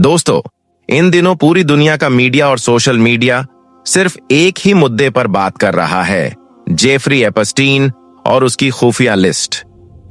दोस्तों, इन दिनों पूरी दुनिया का मीडिया और सोशल मीडिया सिर्फ एक ही मुद्दे पर बात कर रहा है, जेफरी एपस्टीन और उसकी खुफिया लिस्ट।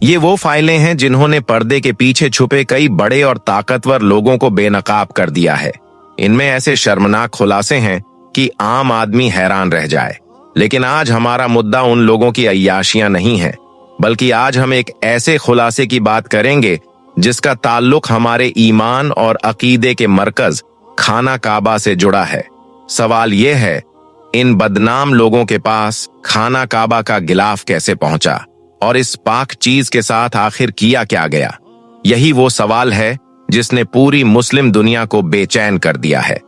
ये वो फाइलें हैं जिन्होंने पर्दे के पीछे छुपे कई बड़े और ताकतवर लोगों को बेनकाब कर दिया है। इनमें ऐसे शर्मनाक खुलासे हैं कि आम आदमी हैरान रह जाए। लेकिन आज हमारा मुद्दा उन लोगों की अय्याशियां नहीं है, बल्कि आज हम एक ऐसे खुलासे की बात करेंगे जिसका ताल्लुक हमारे ईमान और अकीदे के मरकज खाना काबा से जुड़ा है। सवाल यह है, इन बदनाम लोगों के पास खाना काबा का गिलाफ कैसे पहुंचा और इस पाक चीज के साथ आखिर किया क्या गया? यही वो सवाल है जिसने पूरी मुस्लिम दुनिया को बेचैन कर दिया है।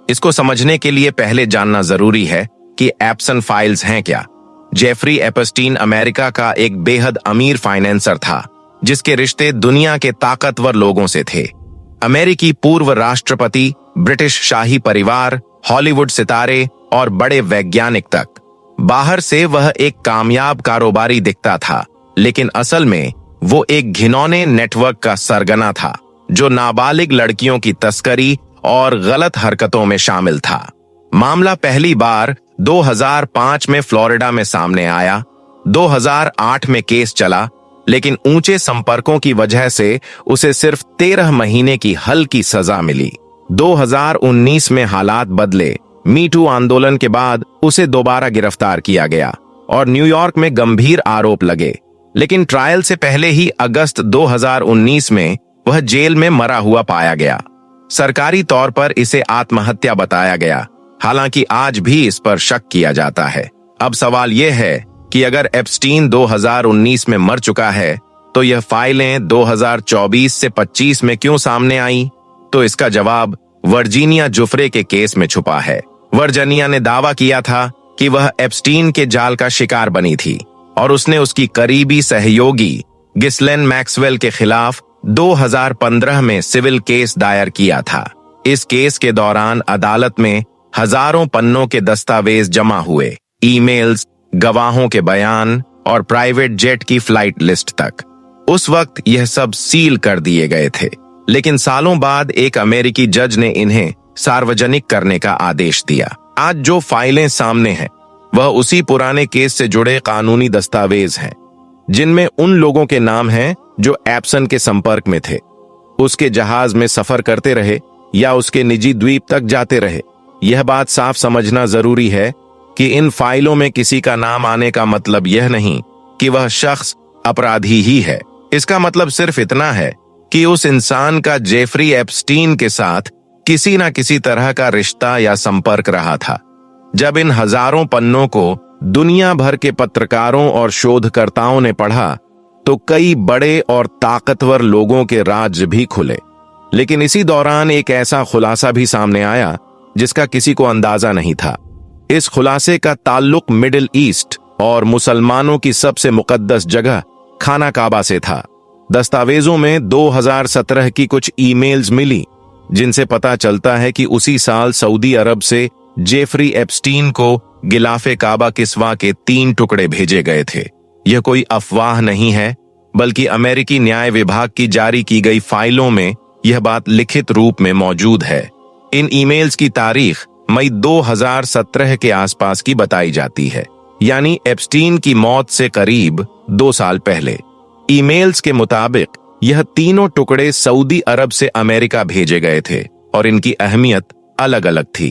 इसको समझने के लिए पहले जानना जरूरी है कि एप्सन फाइल्स हैं क्या। जेफरी एपस्टीन अमेरिका का एक बेहद अमीर फाइनेंसर था जिसके रिश्ते दुनिया के ताकतवर लोगों से थे। अमेरिकी पूर्व राष्ट्रपति, ब्रिटिश शाही परिवार, हॉलीवुड सितारे और बड़े वैज्ञानिक तक। बाहर से वह एक कामयाब कारोबारी दिखता था, लेकिन असल में वो एक घिनौने नेटवर्क का सरगना था जो नाबालिग लड़कियों की तस्करी और गलत हरकतों में शामिल था। मामला पहली बार 2005 में फ्लोरिडा में सामने आया। 2008 में केस चला, लेकिन ऊंचे संपर्कों की वजह से उसे सिर्फ 13 महीने की हल्की सजा मिली। 2019 में हालात बदले। मी टू आंदोलन के बाद उसे दोबारा गिरफ्तार किया गया और न्यूयॉर्क में गंभीर आरोप लगे, लेकिन ट्रायल से पहले ही अगस्त 2019 में वह जेल में मरा हुआ पाया गया। सरकारी तौर पर इसे आत्महत्या बताया गया, हालांकि आज भी इस पर शक किया जाता है। अब सवाल यह है कि अगर एप्स्टीन 2019 में मर चुका है तो यह फाइलें 2024 से 25 में क्यों सामने आई? तो इसका जवाब वर्जीनिया जुफ्रे के केस में छुपा है। वर्जीनिया ने दावा किया था कि वह एप्स्टीन के जाल का शिकार बनी थी और उसने उसकी करीबी सहयोगी गिस्लेन मैक्सवेल के खिलाफ 2015 में सिविल केस दायर किया था। इस केस के दौरान अदालत में हजारों पन्नों के दस्तावेज जमा हुए, ईमेल्स, गवाहों के बयान और प्राइवेट जेट की फ्लाइट लिस्ट तक। उस वक्त यह सब सील कर दिए गए थे, लेकिन सालों बाद एक अमेरिकी जज ने इन्हें सार्वजनिक करने का आदेश दिया। आज जो फाइलें सामने हैं वह उसी पुराने केस से जुड़े कानूनी दस्तावेज हैं, जिनमें उन लोगों के नाम हैं जो एप्सन के संपर्क में थे, उसके जहाज में सफर करते रहे या उसके निजी द्वीप तक जाते रहे। यह बात साफ समझना जरूरी है कि इन फाइलों में किसी का नाम आने का मतलब यह नहीं कि वह शख्स अपराधी ही है। इसका मतलब सिर्फ इतना है कि उस इंसान का जेफरी एप्स्टीन के साथ किसी न किसी तरह का रिश्ता या संपर्क रहा था। जब इन हजारों पन्नों को दुनिया भर के पत्रकारों और शोधकर्ताओं ने पढ़ा तो कई बड़े और ताकतवर लोगों के राज भी खुले। लेकिन इसी दौरान एक ऐसा खुलासा भी सामने आया जिसका किसी को अंदाजा नहीं था। इस खुलासे का ताल्लुक मिडिल ईस्ट और मुसलमानों की सबसे मुकद्दस जगह खाना काबा से था। दस्तावेजों में 2017 की कुछ ईमेल्स मिली जिनसे पता चलता है कि उसी साल सऊदी अरब से जेफरी एप्स्टीन को गिलाफे काबा किस्वा के 3 टुकड़े भेजे गए थे। यह कोई अफवाह नहीं है, बल्कि अमेरिकी न्याय विभाग की जारी की गई फाइलों में यह बात लिखित रूप में मौजूद है। इन ईमेल्स की तारीख मई 2017 के आसपास की बताई जाती है, यानी एप्स्टीन की मौत से करीब 2 साल पहले। ईमेल्स के मुताबिक यह तीनों टुकड़े सऊदी अरब से अमेरिका भेजे गए थे और इनकी अहमियत अलग अलग थी।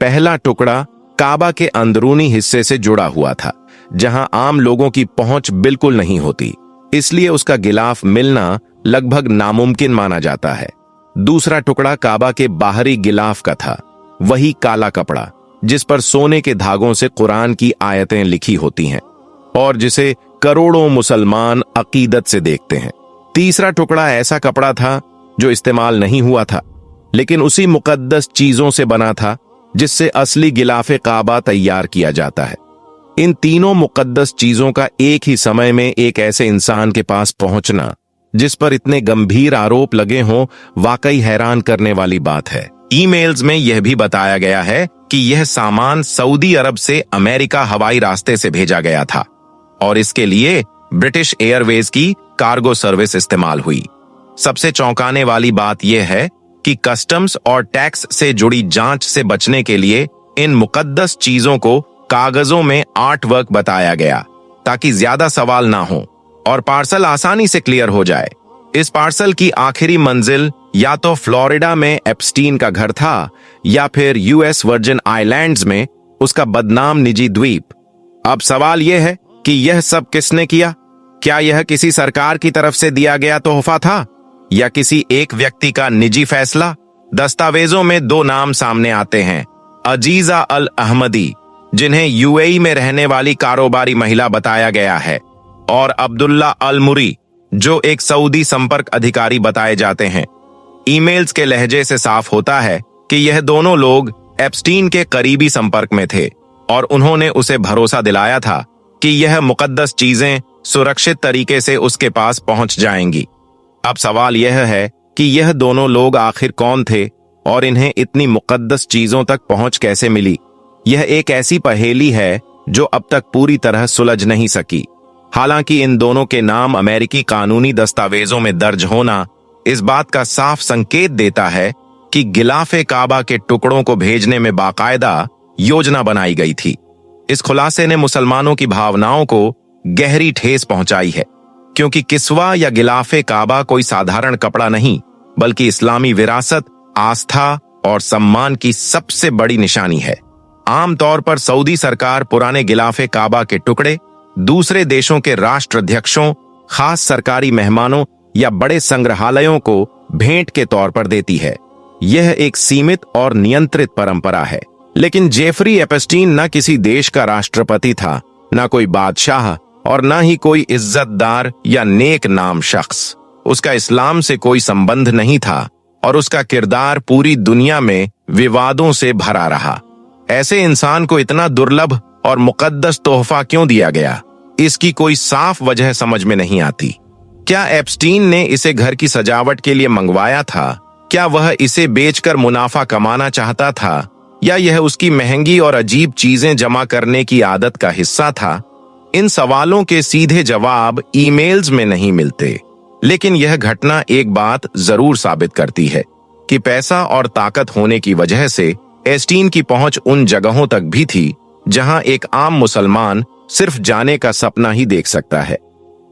पहला टुकड़ा काबा के अंदरूनी हिस्से से जुड़ा हुआ था, जहां आम लोगों की पहुंच बिल्कुल नहीं होती, इसलिए उसका गिलाफ मिलना लगभग नामुमकिन माना जाता है। दूसरा टुकड़ा काबा के बाहरी गिलाफ का था, वही काला कपड़ा जिस पर सोने के धागों से कुरान की आयतें लिखी होती हैं और जिसे करोड़ों मुसलमान अकीदत से देखते हैं। तीसरा टुकड़ा ऐसा कपड़ा था जो इस्तेमाल नहीं हुआ था, लेकिन उसी मुकद्दस चीजों से बना था जिससे असली गिलाफे काबा तैयार किया जाता है। इन तीनों मुकद्दस चीजों का एक ही समय में एक ऐसे इंसान के पास पहुंचना जिस पर इतने गंभीर आरोप लगे हों, वाकई हैरान करने वाली बात है। ईमेल्स में यह भी बताया गया है कि यह सामान सऊदी अरब से अमेरिका हवाई रास्ते से भेजा गया था और इसके लिए ब्रिटिश एयरवेज की कार्गो सर्विस इस्तेमाल हुई। सबसे चौंकाने वाली बात यह है कि कस्टम्स और टैक्स से जुड़ी जांच से बचने के लिए इन मुकद्दस चीजों को कागजों में आर्ट वर्क बताया गया ताकि ज्यादा सवाल ना हो और पार्सल आसानी से क्लियर हो जाए। इस पार्सल की आखिरी मंजिल या तो फ्लोरिडा में एप्स्टीन का घर था या फिर यूएस वर्जिन आइलैंड्स में उसका बदनाम निजी द्वीप। अब सवाल यह है कि यह सब किसने किया? क्या यह किसी सरकार की तरफ से दिया गया तोहफा था या किसी एक व्यक्ति का निजी फैसला? दस्तावेजों में दो नाम सामने आते हैं, अजीजा अल अहमदी, जिन्हें यूएई में रहने वाली कारोबारी महिला बताया गया है, और अब्दुल्ला अल मुरी, जो एक सऊदी संपर्क अधिकारी बताए जाते हैं। ईमेल्स के लहजे से साफ होता है कि यह दोनों लोग एप्स्टीन के करीबी संपर्क में थे और उन्होंने उसे भरोसा दिलाया था कि यह मुकद्दस चीजें सुरक्षित तरीके से उसके पास पहुंच जाएंगी। अब सवाल यह है कि यह दोनों लोग आखिर कौन थे और इन्हें इतनी मुकद्दस चीजों तक पहुंच कैसे मिली? यह एक ऐसी पहेली है जो अब तक पूरी तरह सुलझ नहीं सकी। हालांकि इन दोनों के नाम अमेरिकी कानूनी दस्तावेजों में दर्ज होना इस बात का साफ संकेत देता है कि गिलाफे काबा के टुकड़ों को भेजने में बाकायदा योजना बनाई गई थी। इस खुलासे ने मुसलमानों की भावनाओं को गहरी ठेस पहुंचाई है, क्योंकि किस्वा या गिलाफे काबा कोई साधारण कपड़ा नहीं, बल्कि इस्लामी विरासत, आस्था और सम्मान की सबसे बड़ी निशानी है। आमतौर पर सऊदी सरकार पुराने गिलाफे काबा के टुकड़े दूसरे देशों के राष्ट्राध्यक्षों, खास सरकारी मेहमानों या बड़े संग्रहालयों को भेंट के तौर पर देती है। यह एक सीमित और नियंत्रित परंपरा है। लेकिन जेफरी एपस्टीन न किसी देश का राष्ट्रपति था, न कोई बादशाह और न ही कोई इज्जतदार या नेक नाम शख्स। उसका इस्लाम से कोई संबंध नहीं था और उसका किरदार पूरी दुनिया में विवादों से भरा रहा। ऐसे इंसान को इतना दुर्लभ और मुकद्दस तोहफा क्यों दिया गया, इसकी कोई साफ वजह समझ में नहीं आती। क्या एप्स्टीन ने इसे घर की सजावट के लिए मंगवाया था? क्या वह इसे बेचकर मुनाफा कमाना चाहता था? या यह उसकी महंगी और अजीब चीजें जमा करने की आदत का हिस्सा था? इन सवालों के सीधे जवाब ईमेल्स में नहीं मिलते, लेकिन यह घटना एक बात जरूर साबित करती है कि पैसा और ताकत होने की वजह से एप्स्टीन की पहुंच उन जगहों तक भी थी जहां एक आम मुसलमान सिर्फ जाने का सपना ही देख सकता है।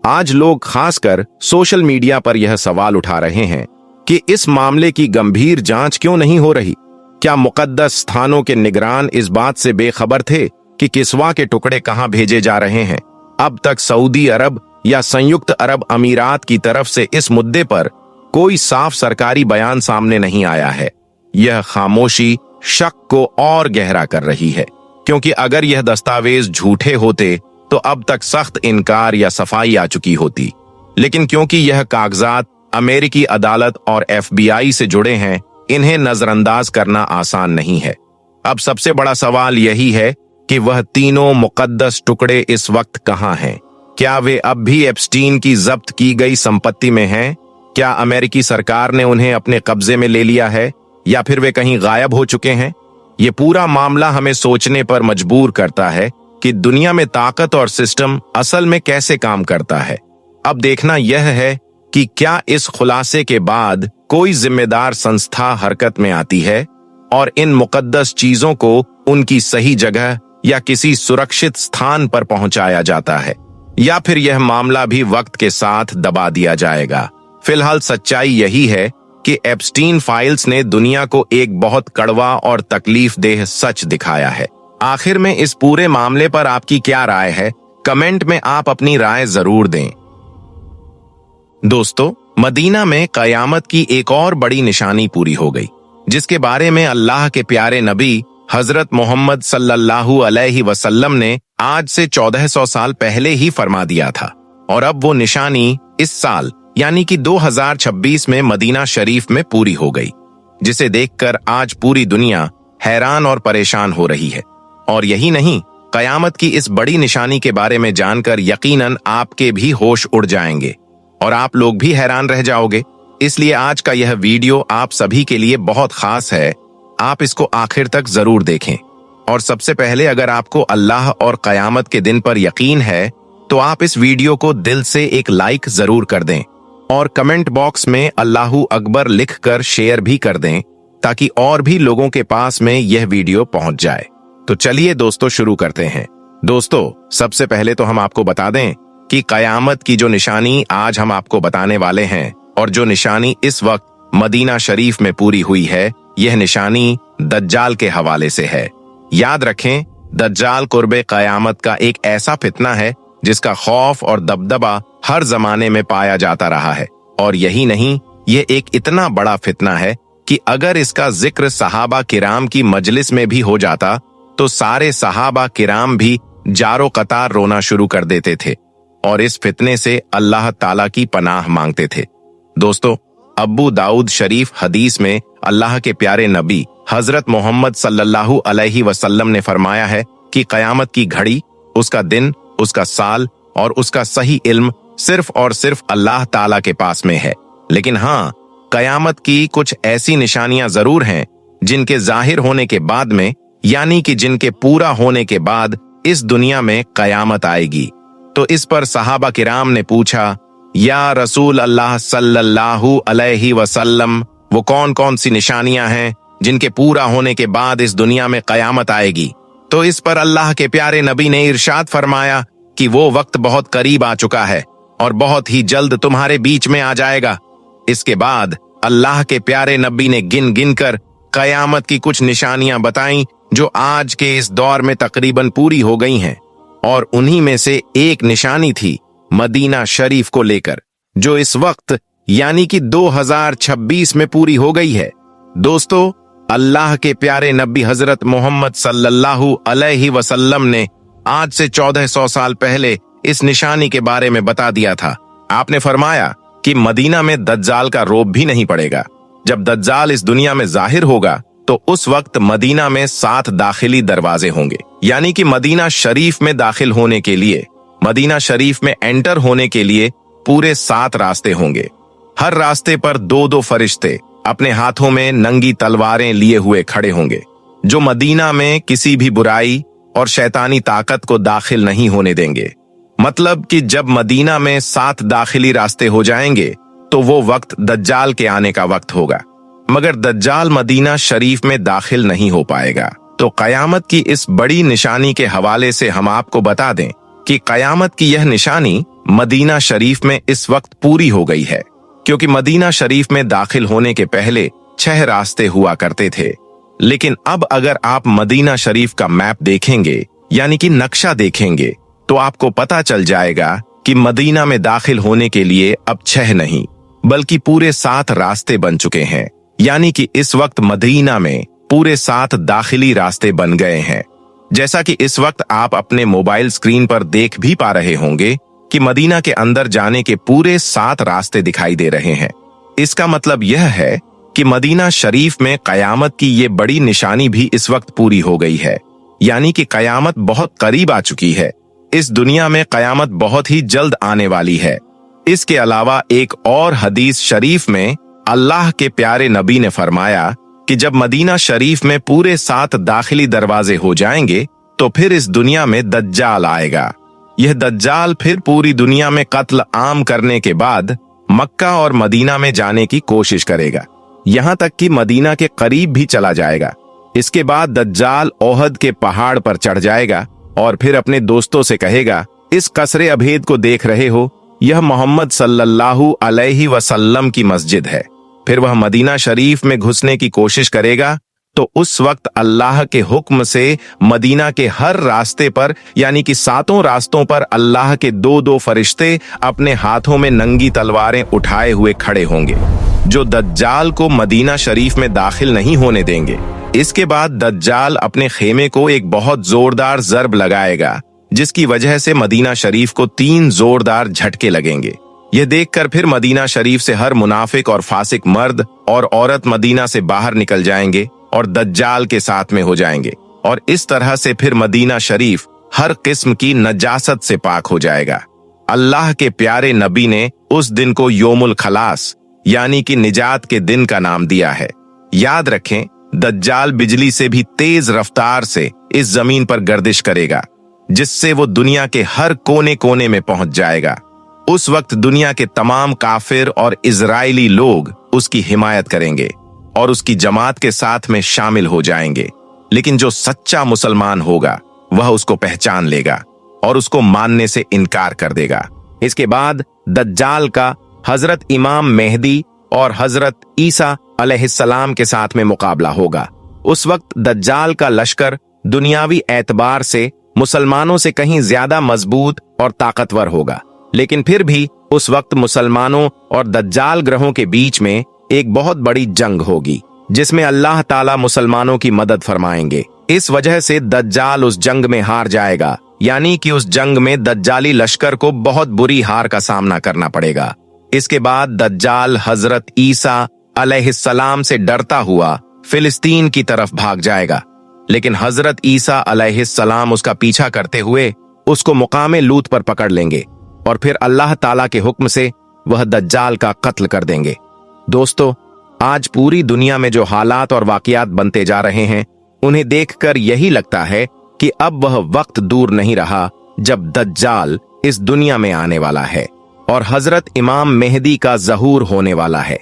आज लोग खासकर सोशल मीडिया पर यह सवाल उठा रहे हैं कि इस मामले की गंभीर जांच क्यों नहीं हो रही? क्या मुकद्दस स्थानों के निगरान इस बात से बेखबर थे कि किस्वा के टुकड़े कहां भेजे जा रहे हैं? अब तक सऊदी अरब या संयुक्त अरब अमीरात की तरफ से इस मुद्दे पर कोई साफ सरकारी बयान सामने नहीं आया है। यह खामोशी शक को और गहरा कर रही है, क्योंकि अगर यह दस्तावेज झूठे होते तो अब तक सख्त इनकार या सफाई आ चुकी होती। लेकिन क्योंकि यह कागजात अमेरिकी अदालत और FBI से जुड़े हैं, इन्हें नजरअंदाज करना आसान नहीं है। अब सबसे बड़ा सवाल यही है कि वह तीनों मुकद्दस टुकड़े इस वक्त कहां हैं? क्या वे अब भी एप्स्टीन की जब्त की गई संपत्ति में हैं? क्या अमेरिकी सरकार ने उन्हें अपने कब्जे में ले लिया है या फिर वे कहीं गायब हो चुके हैं? ये पूरा मामला हमें सोचने पर मजबूर करता है कि दुनिया में ताकत और सिस्टम असल में कैसे काम करता है। अब देखना यह है कि क्या इस खुलासे के बाद कोई जिम्मेदार संस्था हरकत में आती है और इन मुकद्दस चीजों को उनकी सही जगह या किसी सुरक्षित स्थान पर पहुंचाया जाता है, या फिर यह मामला भी वक्त के साथ दबा दिया जाएगा। फिलहाल सच्चाई यही है कि एप्स्टीन फाइल्स ने दुनिया को एक बहुत कड़वा और तकलीफदेह सच दिखाया है। आखिर में इस पूरे मामले पर आपकी क्या राय है? कमेंट में आप अपनी राय जरूर दें। दोस्तों, मदीना में कयामत की एक और बड़ी निशानी पूरी हो गई, जिसके बारे में अल्लाह के प्यारे नबी हजरत मोहम्मद सल्लल्लाहु अलैहि वसल्लम ने आज से 1400 साल पहले ही फरमा दिया था, और अब वो निशानी इस साल यानी कि 2026 में मदीना शरीफ में पूरी हो गई, जिसे देखकर आज पूरी दुनिया हैरान और परेशान हो रही है। और यही नहीं, कयामत की इस बड़ी निशानी के बारे में जानकर यकीनन आपके भी होश उड़ जाएंगे और आप लोग भी हैरान रह जाओगे। इसलिए आज का यह वीडियो आप सभी के लिए बहुत खास है। आप इसको आखिर तक जरूर देखें। और सबसे पहले, अगर आपको अल्लाह और कयामत के दिन पर यकीन है तो आप इस वीडियो को दिल से एक लाइक जरूर कर दें और कमेंट बॉक्स में अल्लाहू अकबर लिखकर शेयर भी कर दें ताकि और भी लोगों के पास में यह वीडियो पहुंच जाए। तो चलिए दोस्तों शुरू करते हैं। दोस्तों सबसे पहले तो हम आपको बता दें कि कयामत की जो निशानी आज हम आपको बताने वाले हैं और जो निशानी इस वक्त मदीना शरीफ में पूरी हुई है, यह निशानी दज्जाल के हवाले से है। याद रखें, दज्जाल कुर्बे कयामत का एक ऐसा फितना है जिसका खौफ और दबदबा हर जमाने में पाया जाता रहा है। और यही नहीं, यह एक इतना बड़ा फितना है कि अगर इसका जिक्र सहाबा किराम की मजलिस में भी हो जाता तो सारे सहाबा किराम भी जारो कतार रोना शुरू कर देते थे और इस फितने से अल्लाह ताला की पनाह मांगते थे। दोस्तों, अब्बू दाऊद शरीफ हदीस में अल्लाह के प्यारे नबी हजरत मोहम्मद सल्लल्लाहु अलैहि वसल्लम ने फरमाया है कि कयामत की घड़ी, उसका दिन, उसका साल और उसका सही इल्म सिर्फ और सिर्फ अल्लाह ताला के पास में है। लेकिन हाँ, कयामत की कुछ ऐसी निशानियां जरूर हैं जिनके जाहिर होने के बाद में, यानी कि जिनके पूरा होने के बाद इस दुनिया में कयामत आएगी। तो इस पर सहाबा किराम ने पूछा, या रसूल अल्लाह सल्लल्लाहु अलैहि वसल्लम, वो कौन कौन सी निशानियां हैं जिनके पूरा होने के बाद इस दुनिया में कयामत आएगी? तो इस पर अल्लाह के प्यारे नबी ने इरशाद फरमाया कि वो वक्त बहुत करीब आ चुका है और बहुत ही जल्द तुम्हारे बीच में आ जाएगा। इसके बाद अल्लाह के प्यारे नबी ने गिन गिन कर कयामत की कुछ निशानियां बताईं जो आज के इस दौर में तकरीबन पूरी हो गई हैं। और उन्हीं में से एक निशानी थी मदीना शरीफ को लेकर, जो इस वक्त यानी कि 2026 में पूरी हो गई है। दोस्तों, अल्लाह के प्यारे नबी हजरत मोहम्मद सल्लल्लाहु अलैहि वसल्लम ने आज से 1400 साल पहले इस निशानी के बारे में बता दिया था। आपने फरमाया कि मदीना में दज्जाल का रौब भी नहीं पड़ेगा। जब दज्जाल इस दुनिया में जाहिर होगा तो उस वक्त मदीना में 7 दाखिली दरवाजे होंगे, यानी कि मदीना शरीफ में दाखिल होने के लिए, मदीना शरीफ में एंटर होने के लिए पूरे 7 रास्ते होंगे। हर रास्ते पर 2-2 फरिश्ते अपने हाथों में नंगी तलवारें लिए हुए खड़े होंगे, जो मदीना में किसी भी बुराई और शैतानी ताकत को दाखिल नहीं होने देंगे। मतलब कि जब मदीना में 7 दाखिली रास्ते हो जाएंगे तो वो वक्त दज्जाल के आने का वक्त होगा, मगर दज्जाल मदीना शरीफ में दाखिल नहीं हो पाएगा। तो कयामत की इस बड़ी निशानी के हवाले से हम आपको बता दें कि कयामत की यह निशानी मदीना शरीफ में इस वक्त पूरी हो गई है, क्योंकि मदीना शरीफ में दाखिल होने के पहले 6 रास्ते हुआ करते थे। लेकिन अब अगर आप मदीना शरीफ का मैप देखेंगे, यानी कि नक्शा देखेंगे, तो आपको पता चल जाएगा कि मदीना में दाखिल होने के लिए अब 6 नहीं बल्कि पूरे 7 रास्ते बन चुके हैं। यानी कि इस वक्त मदीना में पूरे 7 दाखिली रास्ते बन गए हैं। जैसा कि इस वक्त आप अपने मोबाइल स्क्रीन पर देख भी पा रहे होंगे कि मदीना के अंदर जाने के पूरे 7 रास्ते दिखाई दे रहे हैं। इसका मतलब यह है कि मदीना शरीफ में कयामत की ये बड़ी निशानी भी इस वक्त पूरी हो गई है, यानी कि कयामत बहुत करीब आ चुकी है। इस दुनिया में कयामत बहुत ही जल्द आने वाली है। इसके अलावा एक और हदीस शरीफ में अल्लाह के प्यारे नबी ने फरमाया कि जब मदीना शरीफ में पूरे 7 दाखिली दरवाजे हो जाएंगे तो फिर इस दुनिया में दज्जाल आएगा। यह दज्जाल फिर पूरी दुनिया में कत्ल आम करने के बाद मक्का और मदीना में जाने की कोशिश करेगा, यहाँ तक कि मदीना के करीब भी चला जाएगा। इसके बाद दज्जाल ओहद के पहाड़ पर चढ़ जाएगा और फिर अपने दोस्तों से कहेगा, इस कसरे अभेद को देख रहे हो, यह मोहम्मद सल्लल्लाहु अलैहि वसल्लम की मस्जिद है। फिर वह मदीना शरीफ में घुसने की कोशिश करेगा तो उस वक्त अल्लाह के हुक्म से मदीना के हर रास्ते पर, यानी कि 7 रास्तों पर अल्लाह के 2-2 फरिश्ते अपने हाथों में नंगी तलवारें उठाए हुए खड़े होंगे, जो दज्जाल को मदीना शरीफ में दाखिल नहीं होने देंगे। इसके बाद दज्जाल अपने खेमे को एक बहुत जोरदार जर्ब लगाएगा, जिसकी वजह से मदीना शरीफ को 3 जोरदार झटके लगेंगे। यह देखकर फिर मदीना शरीफ से हर मुनाफिक और फासिक मर्द और औरत मदीना से बाहर निकल जाएंगे और दज्जाल के साथ में हो जाएंगे, और इस तरह से फिर मदीना शरीफ हर किस्म की नजासत से पाक हो जाएगा। अल्लाह के प्यारे नबी ने उस दिन को योमुल खलास यानी कि निजात के दिन का नाम दिया है। याद रखें, दज्जाल बिजली से भी तेज रफ्तार से इस जमीन पर गर्दिश करेगा, जिससे वो दुनिया के हर कोने कोने में पहुंच जाएगा। उस वक्त दुनिया के तमाम काफिर और इजरायली लोग उसकी हिमायत करेंगे और उसकी जमात के साथ में शामिल हो जाएंगे। लेकिन जो सच्चा मुसलमान होगा वह उसको पहचान लेगा और उसको मानने से इनकार कर देगा। इसके बाद दज्जाल का हजरत इमाम मेहदी और हजरत ईसा अलैहिस्सलाम के साथ में मुकाबला होगा। उस वक्त दज्जाल का लश्कर दुनियावी एतबार से मुसलमानों से कहीं ज्यादा मजबूत और ताकतवर होगा, लेकिन फिर भी उस वक्त मुसलमानों और दज्जाल ग्रहों के बीच में एक बहुत बड़ी जंग होगी, जिसमें अल्लाह ताला मुसलमानों की मदद फरमाएंगे। इस वजह से दज्जाल उस जंग में हार जाएगा, यानी कि उस जंग में दज्जाली लश्कर को बहुत बुरी हार का सामना करना पड़ेगा। इसके बाद दज्जाल हजरत ईसा अलैहिस्सलाम से डरता हुआ फिलिस्तीन की तरफ भाग जाएगा, लेकिन हजरत ईसा अलैहिस्सलाम उसका पीछा करते हुए उसको मुकामे लूत पर पकड़ लेंगे और फिर अल्लाह ताला के हुक्म से वह दज्जाल का कत्ल कर देंगे। दोस्तों, आज पूरी दुनिया में जो हालात और वाकयात बनते जा रहे हैं, उन्हें देखकर यही लगता है कि अब वह वक्त दूर नहीं रहा जब दज्जाल इस दुनिया में आने वाला है और हजरत इमाम मेहदी का ज़हूर होने वाला है।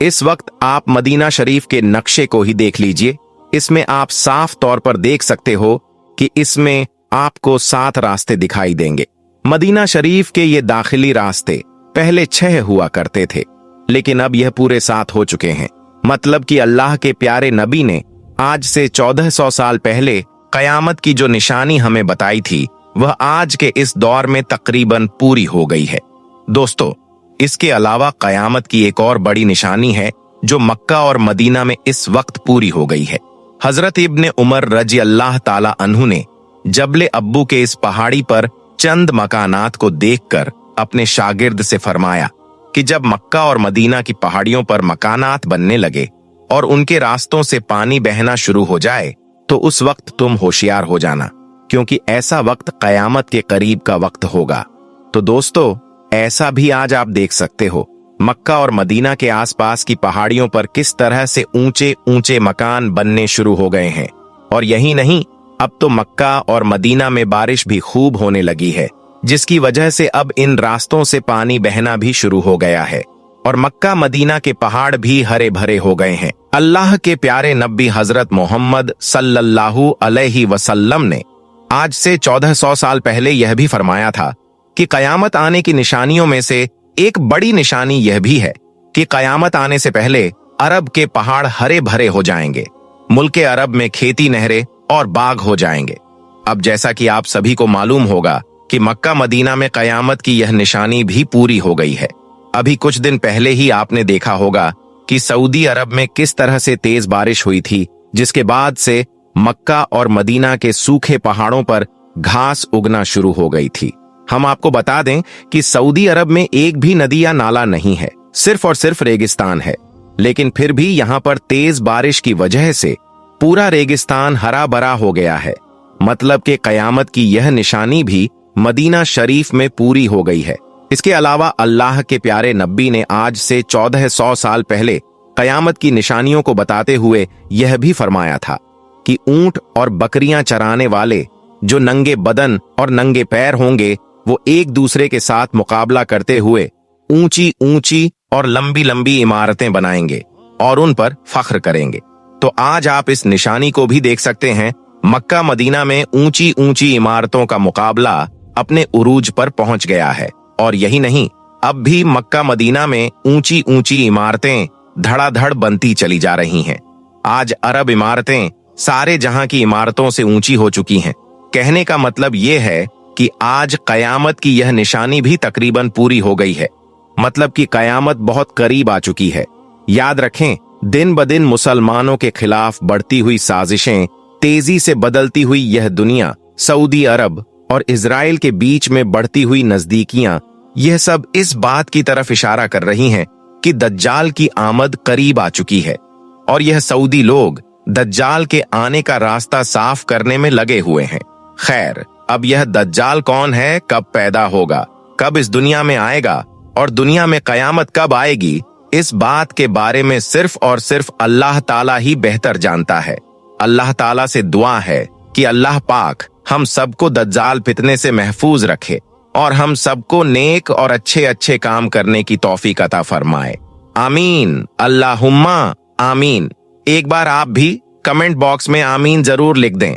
इस वक्त आप मदीना शरीफ के नक्शे को ही देख लीजिए। इसमें आप साफ तौर पर देख सकते हो कि इसमें आपको 7 रास्ते दिखाई देंगे। मदीना शरीफ के ये दाखिली रास्ते पहले 6 हुआ करते थे, लेकिन अब यह पूरे 7 हो चुके हैं। मतलब कि अल्लाह के प्यारे नबी ने आज से 1400 साल पहले कयामत की जो निशानी हमें बताई थी, वह आज के इस दौर में तकरीबन पूरी हो गई है। दोस्तों, इसके अलावा कयामत की एक और बड़ी निशानी है जो मक्का और मदीना में इस वक्त पूरी हो गई है। हजरत इब्ने उमर रजी अल्लाह ताला अन्हु ने जबले अब्बू के इस पहाड़ी पर चंद मकानात को देखकर अपने शागिर्द से फरमाया कि जब मक्का और मदीना की पहाड़ियों पर मकानात बनने लगे और उनके रास्तों से पानी बहना शुरू हो जाए, तो उस वक्त तुम होशियार हो जाना, क्योंकि ऐसा वक्त कयामत के करीब का वक्त होगा। तो दोस्तों, ऐसा भी आज आप देख सकते हो, मक्का और मदीना के आसपास की पहाड़ियों पर किस तरह से ऊंचे ऊंचे मकान बनने शुरू हो गए हैं। और यही नहीं, अब तो मक्का और मदीना में बारिश भी खूब होने लगी है, जिसकी वजह से अब इन रास्तों से पानी बहना भी शुरू हो गया है और मक्का मदीना के पहाड़ भी हरे भरे हो गए हैं। अल्लाह के प्यारे नबी हजरत मोहम्मद सल्लल्लाहु अलैहि वसल्लम ने आज से 1400 साल पहले यह भी फरमाया था कि कयामत आने की निशानियों में से एक बड़ी निशानी यह भी है कि कयामत आने से पहले अरब के पहाड़ हरे भरे हो जाएंगे। मुल्क अरब में खेती, नहरें और बाग हो जाएंगे। अब जैसा कि आप सभी को मालूम होगा कि मक्का मदीना में कयामत की यह निशानी भी पूरी हो गई है। अभी कुछ दिन पहले ही आपने देखा होगा कि सऊदी अरब में किस तरह से तेज बारिश हुई थी, जिसके बाद से मक्का और मदीना के सूखे पहाड़ों पर घास उगना शुरू हो गई थी। हम आपको बता दें कि सऊदी अरब में एक भी नदी या नाला नहीं है, सिर्फ और सिर्फ रेगिस्तान है, लेकिन फिर भी यहाँ पर तेज बारिश की वजह से पूरा रेगिस्तान हरा भरा हो गया है। मतलब कि कयामत की यह निशानी भी मदीना शरीफ में पूरी हो गई है। इसके अलावा अल्लाह के प्यारे नबी ने आज से 1400 साल पहले कयामत की निशानियों को बताते हुए यह भी फरमाया था कि ऊंट और बकरियां चराने वाले जो नंगे बदन और नंगे पैर होंगे, वो एक दूसरे के साथ मुकाबला करते हुए ऊंची ऊंची और लंबी लंबी इमारतें बनाएंगे और उन पर फख्र करेंगे। तो आज आप इस निशानी को भी देख सकते हैं। मक्का मदीना में ऊंची ऊंची इमारतों का मुकाबला अपने उरूज पर पहुंच गया है। और यही नहीं, अब भी मक्का मदीना में ऊंची ऊंची इमारतें धड़ाधड़ बनती चली जा रही हैं। आज अरब इमारतें सारे जहां की इमारतों से ऊंची हो चुकी हैं। कहने का मतलब यह है कि आज कयामत की यह निशानी भी तकरीबन पूरी हो गई है। मतलब कि कयामत बहुत करीब आ चुकी है। याद रखें, दिन ब दिन मुसलमानों के खिलाफ बढ़ती हुई साजिशें, तेजी से बदलती हुई यह दुनिया, सऊदी अरब और इजराइल के बीच में बढ़ती हुई नजदीकियां, यह सब इस बात की तरफ इशारा कर रही हैं कि दज्जाल की आमद करीब आ चुकी है और यह सऊदी लोग दज्जाल के आने का रास्ता साफ करने में लगे हुए हैं। खैर, अब यह दज्जाल कौन है, कब पैदा होगा, कब इस दुनिया में आएगा और दुनिया में कयामत कब आएगी, इस बात के बारे में सिर्फ और सिर्फ अल्लाह ताला ही बेहतर जानता है। अल्लाह ताला से दुआ है कि अल्लाह पाक हम सबको दज्जाल फितने से महफूज रखे और हम सबको नेक और अच्छे अच्छे काम करने की तौफीक अता फरमाए। आमीन, अल्लाहुम्मा आमीन। एक बार आप भी कमेंट बॉक्स में आमीन जरूर लिख दें।